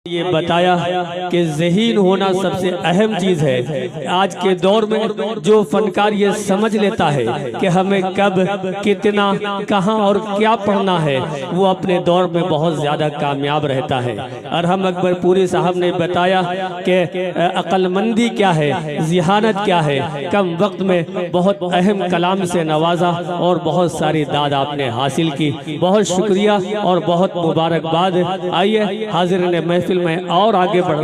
ये बताया कि ज़हीन होना सबसे अहम चीज़ है। आज के दौर में जो फनकार ये समझ लेता है कि हमें कब कितना कहां और क्या पढ़ना है, वो अपने दौर में बहुत ज़्यादा कामयाब रहता है। अरहम अकबरपुरी साहब ने बताया कि अक्लमंदी क्या है, ज़िहानत क्या है। कम वक्त में बहुत अहम कलाम से नवाजा और बहुत सारी दाद आपने हासिल की। बहुत शुक्रिया और बहुत मुबारकबाद। आइए हाजिर ने महफिल में और आगे बढ़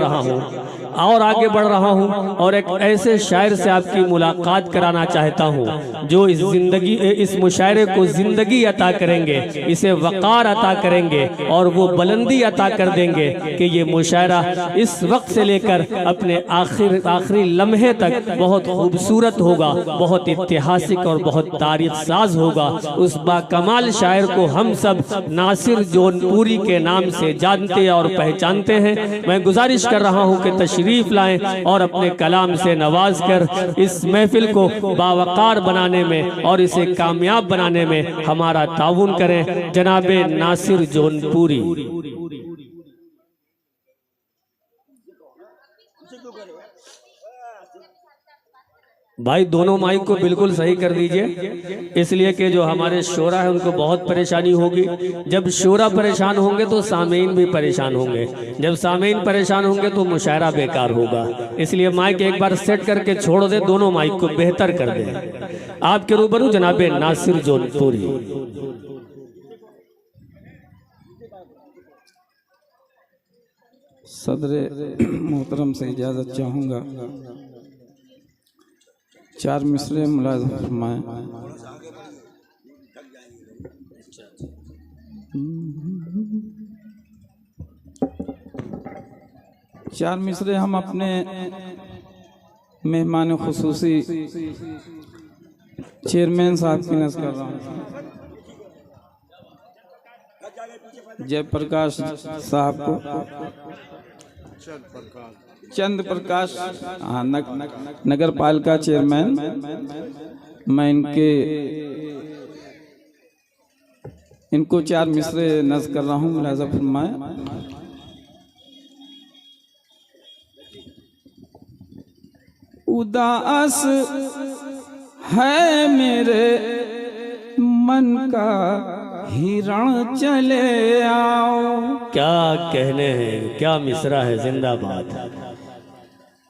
रहा हूँ और एक ऐसे शायर से आपकी मुलाकात कराना चाहता हूँ जो इस मुशायरे को जिंदगी अता करेंगे, इसे वक़ार अता करेंगे और वो बुलंदी अता कर देंगे कि ये मुशायरा इस वक्त से लेकर अपने आखिरी लम्हे तक बहुत खूबसूरत होगा, बहुत ऐतिहासिक और बहुत तारीख साज होगा। उस बाकमाल शायर को हम सब नासिर जौनपुरी के नाम से जानते और पहचानते हैं। मैं गुजारिश कर रहा हूं कि तशरीफ लाएं और अपने कलाम से नवाज कर इस महफिल को बावकार बनाने में और इसे कामयाब बनाने में हमारा ताउन करें। जनाबे नासिर जौनपुरी। भाई दोनों माइक को बिल्कुल सही कर दीजिए, इसलिए कि जो हमारे शोरा है उनको बहुत परेशानी होगी। जब शोरा परेशान होंगे तो सामीन भी परेशान होंगे, जब सामीन परेशान होंगे तो मुशायरा बेकार होगा। इसलिए माइक एक बार सेट करके छोड़ दे, दोनों माइक को बेहतर कर दे। आपके रूबरू जनाबे नासिर जौनपुरी। सदर मोहतरम से इजाज़त चाहूँगा, 4 मिसरे मुलाज़ फरमाएं। चार मिसरे हम अपने मेहमान खुसूसी चेयरमैन साहब की नज़र कर रहा हूँ, जयप्रकाश साहब को, चंद प्रकाश नगर पालिका चेयरमैन, मैं इनको 4 मिसरे नज़र कर रहा हूँ, मुलाज़ा फरमाएं। उदास है मेरे मन का हिरण चले आओ। क्या कहने हैं, क्या मिसरा है, जिंदाबाद।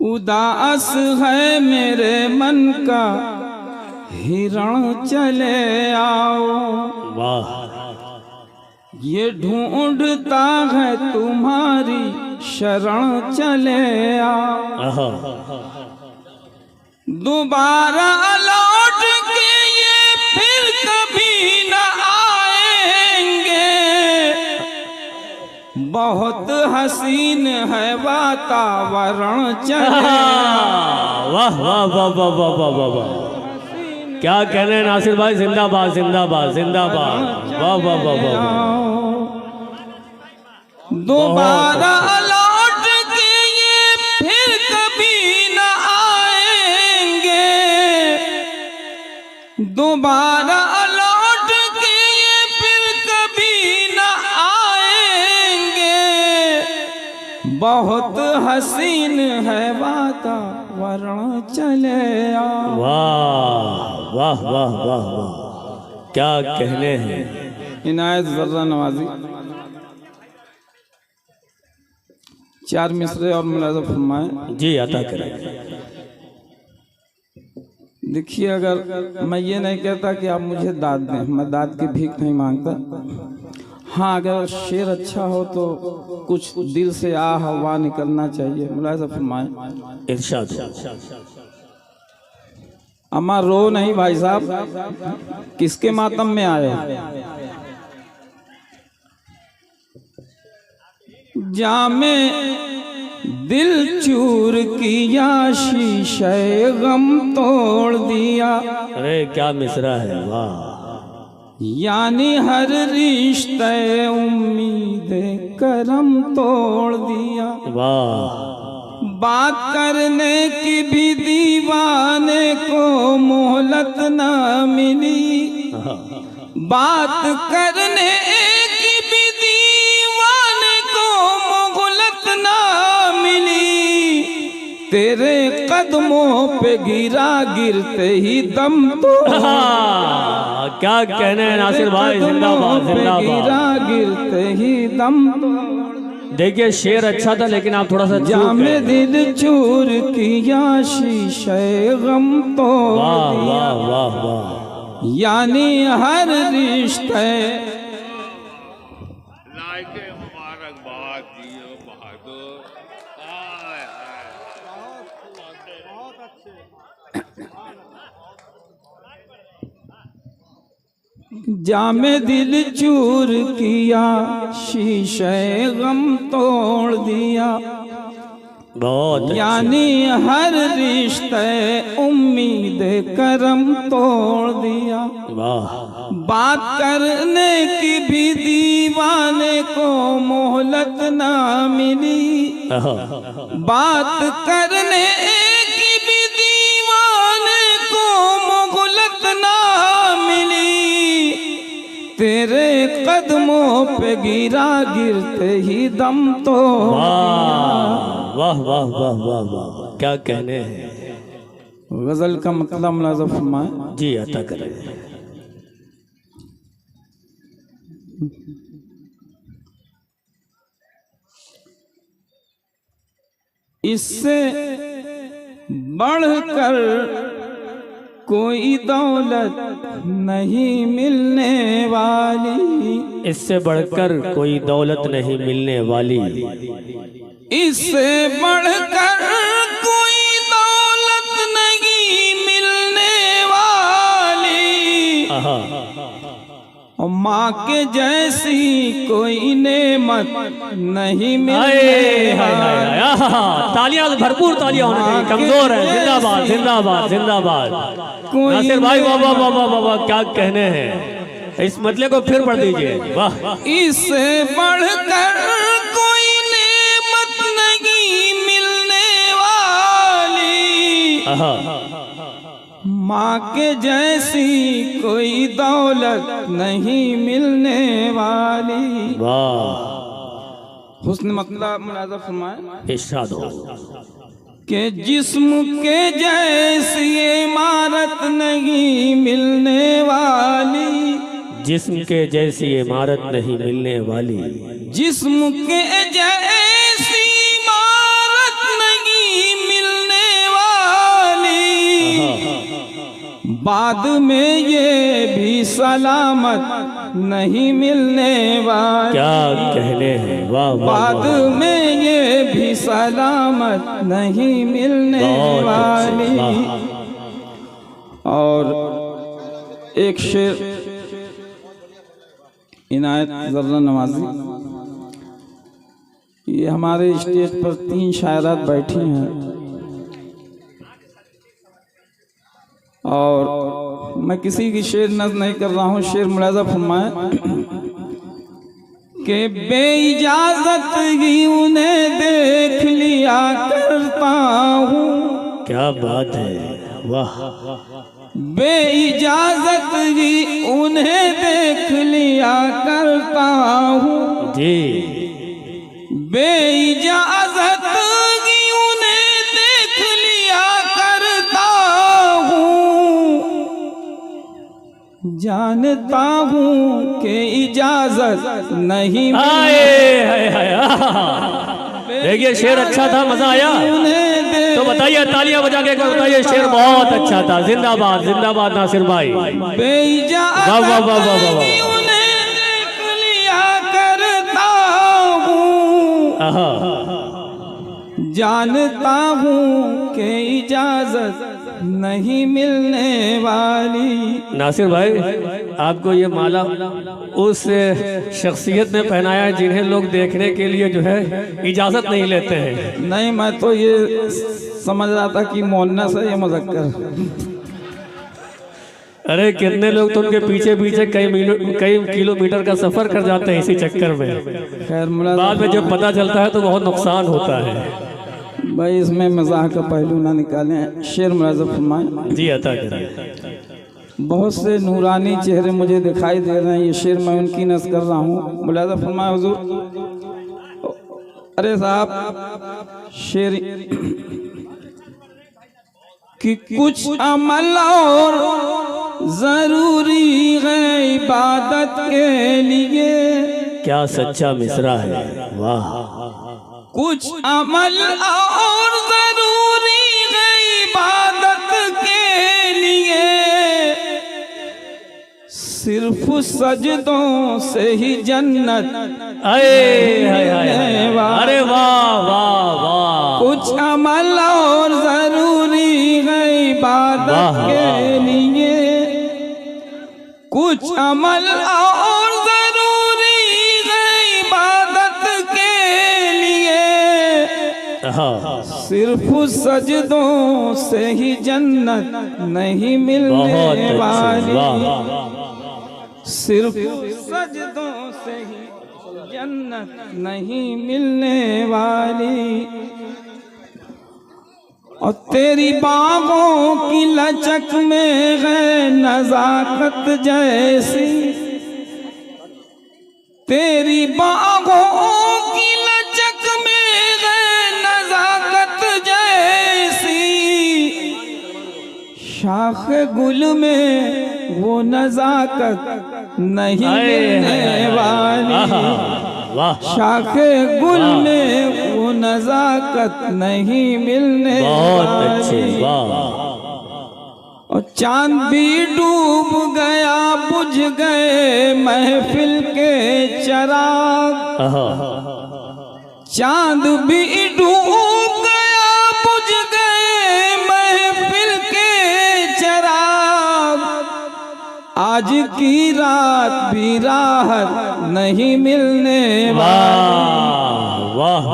उदास है मेरे मन का हिरण चले आओ। वाह। ये ढूंढता है तुम्हारी शरण चले आओ। दोबारा लौट के ये फिर कभी न आएंगे। बहुत हसीन है वातावरण चले। वाह वाह वाह वाह वाह वाह वाह वाह, क्या कहने हैं नासिर भाई, जिंदाबाद जिंदाबाद जिंदाबाद। वाह वाह वाह वाह। दोबारा लौट के ये फिर कभी न आएंगे। दोबारा लौट के ये फिर कभी न आएंगे। बहुत हसीन है वातावरण चले आओ। वाह वाह वाह वाह वाह, क्या कहने हैं। इनायत जर्रा नवाजी 4 मिसरे और मुलाज़ा फरमाएं। जी अता करें। देखिए, अगर मैं ये नहीं कहता कि आप मुझे दाद दें, मैं दाद की भीख नहीं मांगता। हाँ, अगर शेर अच्छा हो तो कुछ दिल से वाह निकलना चाहिए। मुलाज़ा फरमाएं। इरशाद। अम्मा रो नहीं भाई साहब, किसके मातम में आए हो। जामे दिल चूर किया, शीशे गम तोड़ दिया। अरे क्या मिसरा है, वाह। यानी हर रिश्ते उम्मीद करम तोड़ दिया। वाह। बात करने की भी दीवाने को मोहलत ना मिली। बात करने की भी दीवाने को मोहलत ना तेरे कदमों पे गिरा गिरते ही दम तोड़, क्या कहने हैं नासिर भाई, जिंदाबाद जिंदाबाद। गिरा गिरते ही दम तोड़। देखिए शेर अच्छा था लेकिन आप थोड़ा सा जामे दिल चूर किया शीशे गम तोड़। वाह वाह वाह वाह। यानी हर रिश्ते मुबारकबाद दियो बहादुर। जामे दिल चूर किया शीशे गम तोड़ दिया। बहुत यानी हर रिश्ते उम्मीद करम तोड़ दिया। वाह। बात करने की भी दीवाने को मोहलत ना मिली। बात करने की भी दीवाने को मोहलत ना मिली। तेरे कदमों पे गिरा गिरते ही दम तोड़। वाह वाह वाह वाह वाह, क्या कहने हैं। गजल का मतलब मुलाज़ा फरमाए। जी अता करें। इससे बढ़कर कोई दौलत नहीं मिलने वाली। इससे बढ़कर कोई दौलत नहीं मिलने वाली। इससे बढ़कर कोई दौलत नहीं मिलने वाली। और माँ के जैसी कोई नेमत नहीं मिलने वाली। तालियां भरपूर तालियां होनी चाहिए, कमजोर है। जिंदाबाद जिंदाबाद जिंदाबाद। नासिर भाई वाह वाह वाह वाह वाह, क्या कहने हैं। इस मतले को फिर पढ़ दीजिए। वाह। इससे बढ़कर कोई नेमत नहीं मिलने वाली। माँ के जैसी कोई दौलत नहीं मिलने वाली। वाह। हुस्न मतलब मुलाज़ा फरमाए। इरशाद हो। के जिस्म के जैसी इमारत नहीं मिलने वाली। जिस्म के जैसी इमारत नहीं मिलने वाली। जिस्म के जैसी इमारत नहीं मिलने वाली। बाद में ये भी सलामत नहीं मिलने वाली। क्या कहने हैं। वाह वाह। बाद में ये भी सलामत नहीं मिलने वाली। और एक शेर इनायत ज़र्रा नवाजी, ये हमारे स्टेज पर 3 शायरात बैठी हैं और मैं किसी की शेर नज़्म नहीं कर रहा हूँ। शेर मुलाज़ा फरमाए कि बेइजाजत ही उन्हें देख लिया करता हूँ। क्या बात है। वाह। बेइजाजत ही उन्हें देख लिया करता हूँ जी। बेइजाजत ही उन्हें देख लिया करता हूँ। जानता हूँ कि इजाजत नहीं। देखिए शेर अच्छा था, मजा आया तो बताइए, तालियां बजा के बताइए शेर बहुत अच्छा था। जिंदाबाद जिंदाबाद नासिर भाई। बेइजाजत वाह वाह वाह वाह वाह वाह। उन्हें देख लिया करता हूँ। जानता हूँ कि इजाजत नहीं मिलने वाली। नासिर भाई आपको ये माला उस शख्सियत ने पहनाया है जिन्हें लोग देखने के लिए जो है इजाजत नहीं लेते हैं। नहीं, मैं तो ये समझ रहा था कि मोहन्नस है, ये मुज़क्कर। अरे कितने लोग तो उनके पीछे पीछे कई किलोमीटर का सफर कर जाते हैं इसी चक्कर में। खैर बाद में जब पता चलता है तो बहुत नुकसान होता है। भाई इसमें मजाक का पहलू ना निकालें। शेर मुलाज़ा फरमाए। जी अता करें। बहुत से नूरानी चेहरे मुझे दिखाई दे रहे हैं, ये शेर मैं उनकी नज़र कर रहा हूँ। मुलाज़ा फरमाए हुजूर। अरे साहब शेर कि कुछ अमल और जरूरी है इबादत के लिए। क्या सच्चा मिसरा है, वाह। कुछ अमल और जरूरी है इबादत के लिए, सिर्फ सजदों से ही जन्नत अरे वाह वाह वाह। कुछ अमल और जरूरी है इबादत के लिए, कुछ अमल और जरूरी है इबादत के लिए, सिर्फ सजदों से ही जन्नत नहीं मिलने वाली। सिर्फ सजदों से ही जन्नत नहीं मिलने वाली। और तेरी बाहों की लचक में है नजाकत जैसी, तेरी बाहों की लचक में है नजाकत जैसी, शाख गुल में वो नजाकत नहीं मिलने वाली। शाख गुल में वो नजाकत नहीं मिलने वाली। और चांद भी डूब गया बुझ गए महफिल के चिराग, चांद भी डूब गया बुझ गए महफिल के चिराग, आज की रात भी राहत नहीं मिलने वाली।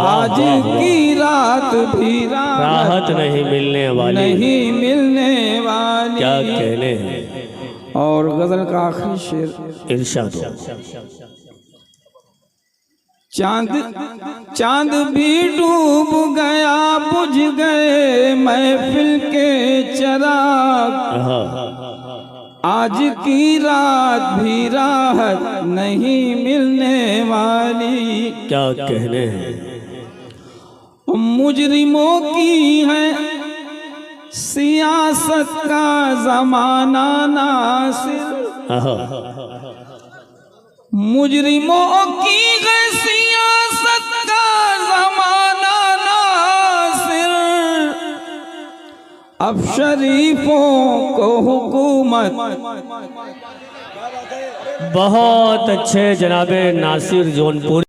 आज की रात भी राहत नहीं मिलने वाली, नहीं मिलने वाली। क्या कहने हैं। और गजल का आखिरी शेर इरशाद। चांद भी डूब गया बुझ गए महफिल के चिराग, आज की रात भी राहत नहीं मिलने वाली। क्या कहने हैं। मुजरिमों की है सियासत का जमाना नासिर, मुजरिमों की है सियासत का जमाना नासिर, अब शरीफों को हुकूमत। बहुत अच्छे जनाबे नासिर जौनपुर।